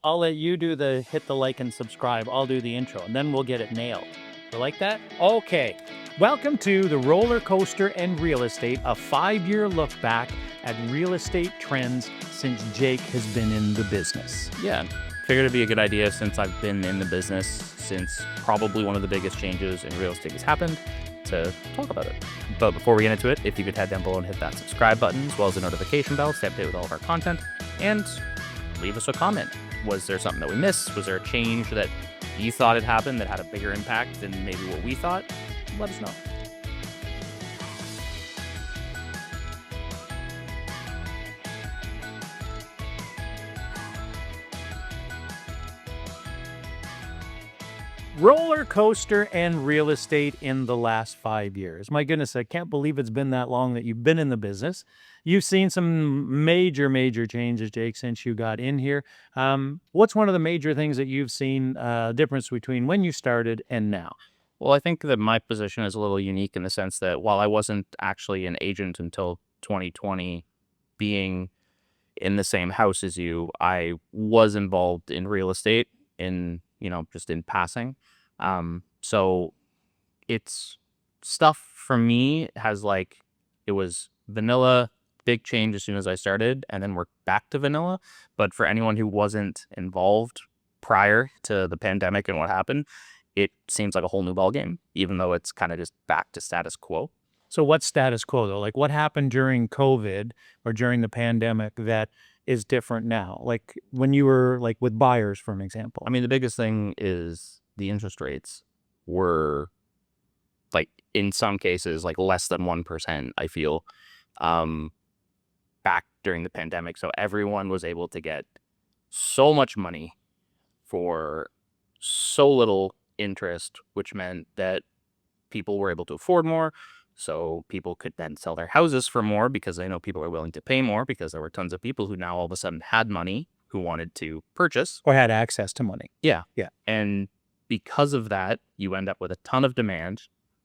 I'll let you do the hit the like and subscribe. I'll do the intro, and then we'll get it nailed. You like that? Okay. Welcome to the Roller Coaster and Real Estate, a 5-year look back at real estate trends since Jake has been in the business. Yeah, figured it'd be a good idea since I've been in the business since probably one of the biggest changes in real estate has happened to talk about it. But before we get into it, if you could head down below and hit that subscribe button as well as the notification bell to stay updated with all of our content, and leave us a comment. Was there something that we missed? Was there a change that you thought had happened that had a bigger impact than maybe what we thought? Let us know. Roller coaster and real estate in the last 5 years. My goodness, I can't believe it's been that long that you've been in the business. You've seen some major changes, Jake, since you got in here. What's one of the major things that you've seen difference between when you started and now? Well, I think that my position is a little unique in the sense that while I wasn't actually an agent until 2020, being in the same house as you, I was involved in real estate just in passing. So it's stuff for me it was vanilla, big change as soon as I started, and then we're back to vanilla. But for anyone who wasn't involved prior to the pandemic and what happened, it seems like a whole new ball game, even though it's kind of just back to status quo. So what's status quo though? Like what happened during COVID or during the pandemic that is different now? Like when you were like with buyers, for an example. I mean, the biggest thing is the interest rates were in some cases less than 1%, I feel, back during the pandemic. So everyone was able to get so much money for so little interest, which meant that people were able to afford more. So people could then sell their houses for more because they know people are willing to pay more, because there were tons of people who now all of a sudden had money who wanted to purchase. Or had access to money. Yeah. Yeah. And because of that, you end up with a ton of demand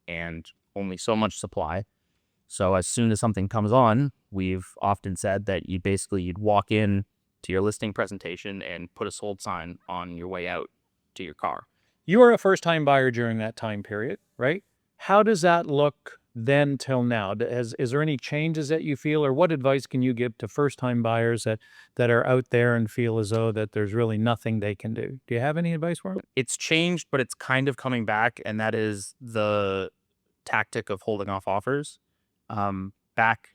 and only so much supply. So as soon as something comes on, we've often said that you'd walk in to your listing presentation and put a sold sign on your way out to your car. You were a first-time buyer during that time period, right? How does that look then till now? Is there any changes that you feel, or what advice can you give to first-time buyers that are out there and feel as though that there's really nothing they can do? Do you have any advice for them? It's changed, but it's kind of coming back, and that is the tactic of holding off offers. Back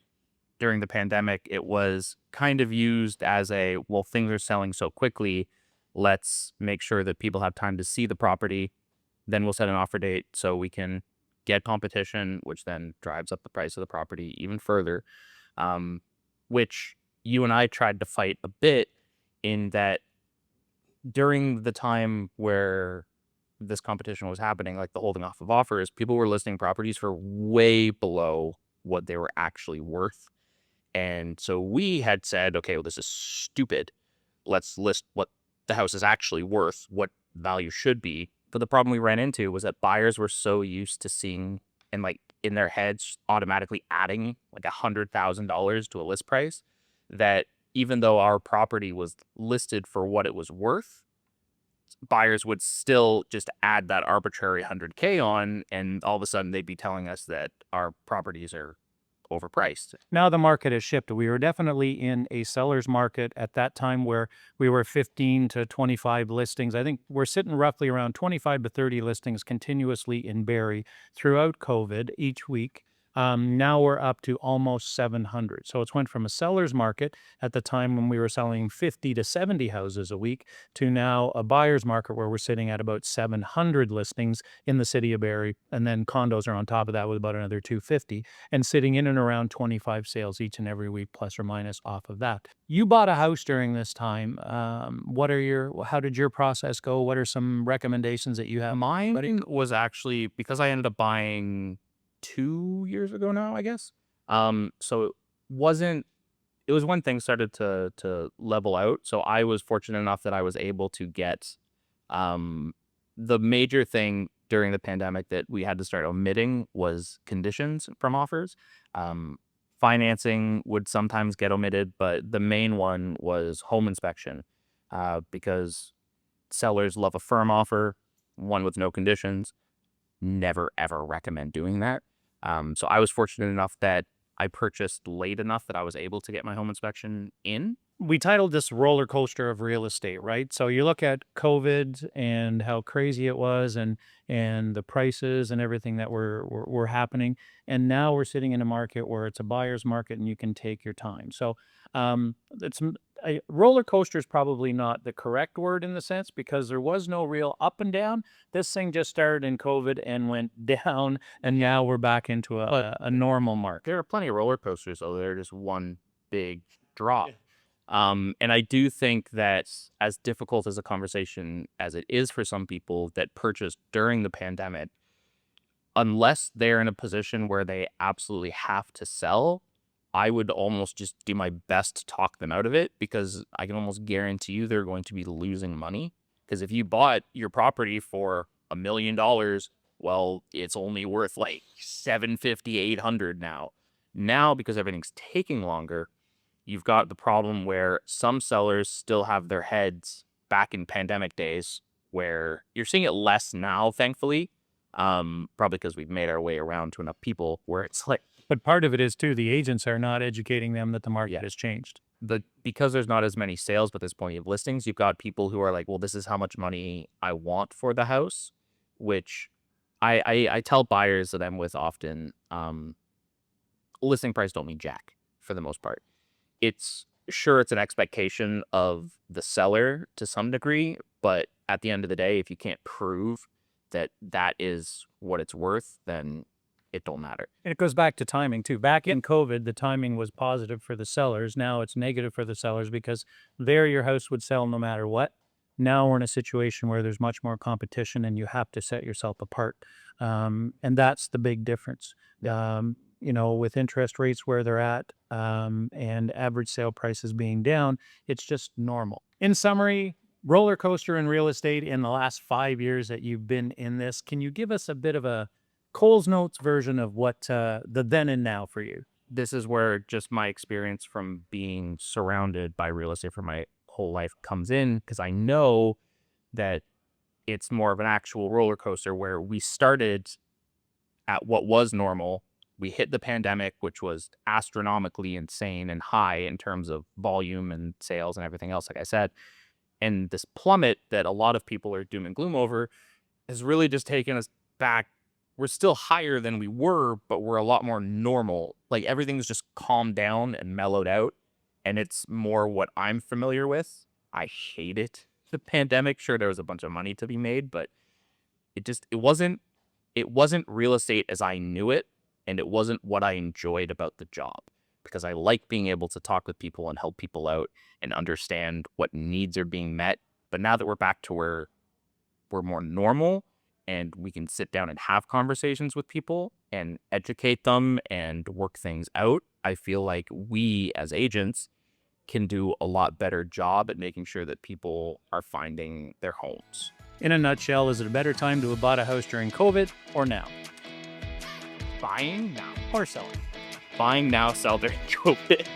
during the pandemic, it was kind of used as well, things are selling so quickly, let's make sure that people have time to see the property, then we'll set an offer date so we can get competition, which then drives up the price of the property even further, which you and I tried to fight a bit in that during the time where this competition was happening, like the holding off of offers, people were listing properties for way below what they were actually worth. And so we had said, okay, well, this is stupid. Let's list what the house is actually worth, what value should be. But the problem we ran into was that buyers were so used to seeing and in their heads automatically adding $100,000 to a list price that even though our property was listed for what it was worth, buyers would still just add that arbitrary 100K on, and all of a sudden they'd be telling us that our properties are overpriced. Now the market has shifted. We were definitely in a seller's market at that time where we were 15 to 25 listings. I think we're sitting roughly around 25 to 30 listings continuously in Barrie throughout COVID each week. Now we're up to almost 700. So it's went from a seller's market at the time when we were selling 50 to 70 houses a week to now a buyer's market where we're sitting at about 700 listings in the city of Barrie. And then condos are on top of that with about another 250 and sitting in and around 25 sales each and every week, plus or minus off of that. You bought a house during this time. How did your process go? What are some recommendations that you have? Mine was actually because I ended up buying 2 years ago now, I guess. So it was when things started to level out. So I was fortunate enough that I was able to get the major thing during the pandemic that we had to start omitting was conditions from offers. Financing would sometimes get omitted, but the main one was home inspection. because sellers love a firm offer, one with no conditions. Never ever recommend doing that. So I was fortunate enough that I purchased late enough that I was able to get my home inspection in. We titled this roller coaster of real estate, right? So you look at COVID and how crazy it was, and the prices and everything that were happening, and now we're sitting in a market where it's a buyer's market and you can take your time. So it's a roller coaster is probably not the correct word in the sense because there was no real up and down. This thing just started in COVID and went down, and now we're back into But a normal market. there are plenty of roller coasters, though. They're just one big drop. And I do think that as difficult as a conversation as it is for some people that purchased during the pandemic, unless they're in a position where they absolutely have to sell, I would almost just do my best to talk them out of it because I can almost guarantee you they're going to be losing money. Because if you bought your property for $1 million, well, it's only worth like 750, 800 now. Now, because everything's taking longer, you've got the problem where some sellers still have their heads back in pandemic days where you're seeing it less now, thankfully. Probably because we've made our way around to enough people where it's like, But part of it is too, the agents are not educating them that the market yeah, has changed. because there's not as many sales, but there's plenty of listings, you've got people who are like, well, this is how much money I want for the house, which I tell buyers that I'm with often, listing price don't mean jack for the most part. It's sure it's an expectation of the seller to some degree, but at the end of the day, if you can't prove that that is what it's worth, then it don't matter. And it goes back to timing too. Back in COVID, the timing was positive for the sellers. Now it's negative for the sellers because there your house would sell no matter what. Now we're in a situation where there's much more competition and you have to set yourself apart. And that's the big difference. With interest rates where they're at, and average sale prices being down, it's just normal. In summary, roller coaster in real estate in the last 5 years that you've been in this, can you give us a bit of a Cole's Notes version of what the then and now for you? This is where just my experience from being surrounded by real estate for my whole life comes in because I know that it's more of an actual roller coaster where we started at what was normal. We hit the pandemic, which was astronomically insane and high in terms of volume and sales and everything else, like I said. And this plummet that a lot of people are doom and gloom over has really just taken us back. We're still higher than we were, but we're a lot more normal. Like everything's just calmed down and mellowed out. And it's more what I'm familiar with. I hate it. The pandemic, sure, there was a bunch of money to be made, but it wasn't real estate as I knew it, and it wasn't what I enjoyed about the job because I like being able to talk with people and help people out and understand what needs are being met. But now that we're back to where we're more normal and we can sit down and have conversations with people and educate them and work things out, I feel like we as agents can do a lot better job at making sure that people are finding their homes. In a nutshell, is it a better time to have bought a house during COVID or now? Buying now. Or selling? Buying now, sell during COVID.